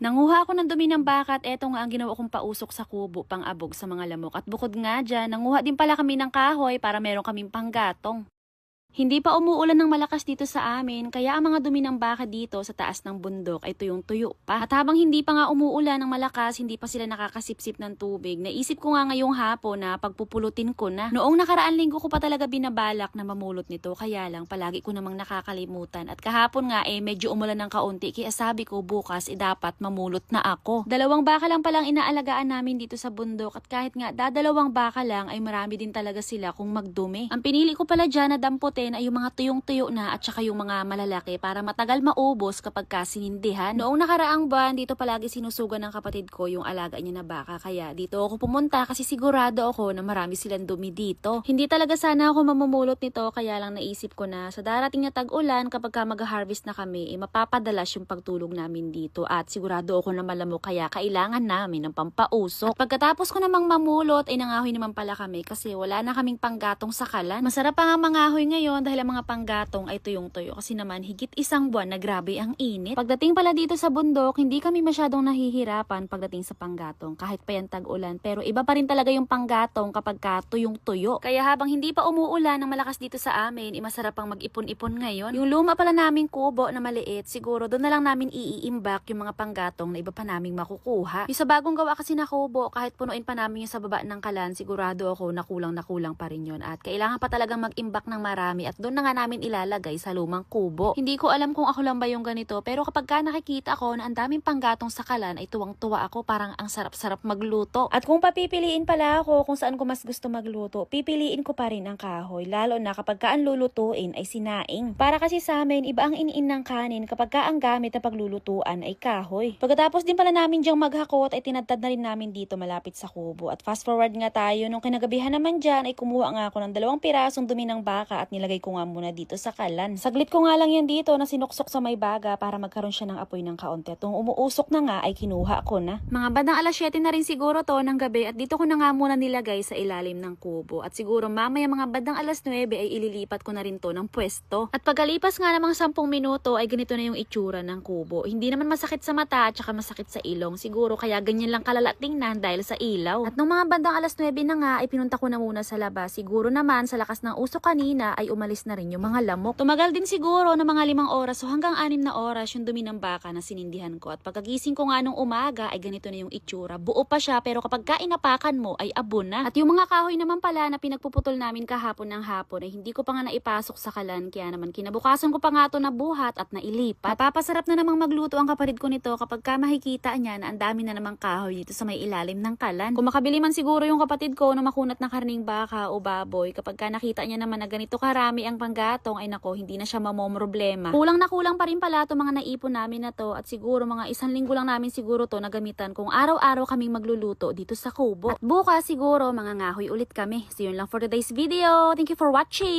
Nanguha ako ng dumi ng baka at eto nga ang ginawa kong pausok sa kubo, pang-abog sa mga lamok. At bukod nga dyan, nanguha din pala kami ng kahoy para meron kaming panggatong. Hindi pa umuulan ng malakas dito sa amin, kaya ang mga dumi ng baka dito sa taas ng bundok ay tuyong-tuyo pa. At habang hindi pa nga umuulan ng malakas, hindi pa sila nakakasipsip ng tubig, naisip ko nga ngayong hapon na pagpupulutin ko na. Noong nakaraan linggo ko pa talaga binabalak na mamulot nito, kaya lang palagi ko namang nakakalimutan. At kahapon nga medyo umulan ng kaunti, kaya sabi ko bukas dapat mamulot na ako. 2 baka lang palang inaalagaan namin dito sa bundok at kahit nga dadalawang baka lang ay marami din talaga sila kung magdumi. Ang pinili ko pala dyan na damputin ay yung mga tuyong-tuyo na at saka yung mga malalaki para matagal maubos kapag kasinindihan. Noong nakaraang buwan, dito palagi sinusugan ng kapatid ko yung alaga niya na baka, kaya dito ako pumunta kasi sigurado ako na marami silang dumi dito. Hindi talaga sana ako mamumulot nito, kaya lang naisip ko na sa darating na tag-ulan kapag ka mag-harvest na kami, mapapadalas yung pagtulog namin dito at sigurado ako na malamok, kaya kailangan namin ng pampausok. At pagkatapos ko namang mamulot ay nangahoy naman pala kami kasi wala na kaming panggatong sa kalan. Masarap pa nga mangahoy ngayon dahil ang mga panggatong ay tuyong-tuyo kasi naman higit 1 buwan na grabe ang init. Pagdating pala dito sa bundok, hindi kami masyadong nahihirapan pagdating sa panggatong kahit pa yan tag-ulan, pero iba pa rin talaga yung panggatong kapag ka tuyong-tuyo. Kaya habang hindi pa umuulan ng malakas dito sa amin, masarap pang mag-ipon-ipon ngayon. Yung luma pala naming kubo na maliit, siguro doon na lang namin iiimbak yung mga panggatong na iba pa naming makukuha. Yung sa bagong gawa kasi na kubo, kahit punuin pa namin yung sa baba ng kalan, sigurado ako na kulang pa rin yun at kailangan pa talagang mag-imbak ng marami at doon na nga namin ilalagay sa lumang kubo. Hindi ko alam kung ako lang ba yung ganito, pero kapag ka nakikita ko na ang daming panggatong sa kalan ay tuwang-tuwa ako, parang ang sarap-sarap magluto. At kung papipiliin pala ako kung saan ko mas gusto magluto, pipiliin ko pa rin ang kahoy, lalo na kapag ka ang lulutuin ay sinaing. Para kasi sa amin, iba ang iniin ng kanin kapag ka ang gamit na paglulutuan ay kahoy. Pagkatapos din pala namin diyang maghakot ay tinadtad na rin namin dito malapit sa kubo. At fast forward nga tayo, nung kinagabihan naman dyan ay kumuha nga ako ng 2 pirasong dumi ng baka at nilagay ko nga muna dito sa kalan. Saglit ko nga lang yan dito na sinuksok sa may baga para magkaroon siya ng apoy ng kaunti. At nung umuusok na nga ay kinuha ko na. Mga bandang 7:00 na rin siguro to ng gabi at dito ko na nga muna nilagay sa ilalim ng kubo. At siguro mamaya mga bandang 9:00 ay ililipat ko na rin to ng pwesto. At pagkalipas nga ng mga 10 minuto ay ganito na yung itsura ng kubo. Hindi naman masakit sa mata at saka masakit sa ilong. Siguro kaya ganyan lang kalala tingnan dahil sa ilaw. At nung mga bandang 9:00 na nga ay pinunta ko na muna sa labas. Siguro naman sa lakas ng usok kanina ay umalis na rin yung mga lamok. Tumagal din siguro ng mga 5 oras o hanggang 6 na oras yung dumi ng baka na sinindihan ko. At pagkagising ko nga nung umaga ay ganito na yung itsura. Buo pa siya pero kapag kainapakan mo ay abo na. At yung mga kahoy naman pala na pinagpuputol namin kahapon ng hapon ay hindi ko pa nga naipasok sa kalan, kaya naman kinabukasan ko pa nga to nabuhat at nailipat. Napapasarap na namang magluto ang kapatid ko nito kapag ka makikita niya na ang dami na namang kahoy dito sa may ilalim ng kalan. Kung makabili man siguro yung kapatid ko na makunat na karning baka o baboy, kapag ka nakita niya naman na ganito karami ang panggatong ay nako, hindi na siya mamomroblema. Kulang na kulang pa rin pala itong mga naipon namin na to at siguro mga 1 linggo lang namin siguro to nagamitan kung araw-araw kaming magluluto dito sa kubo. At bukas siguro mga ngahoy ulit kami. So yun lang for today's video. Thank you for watching!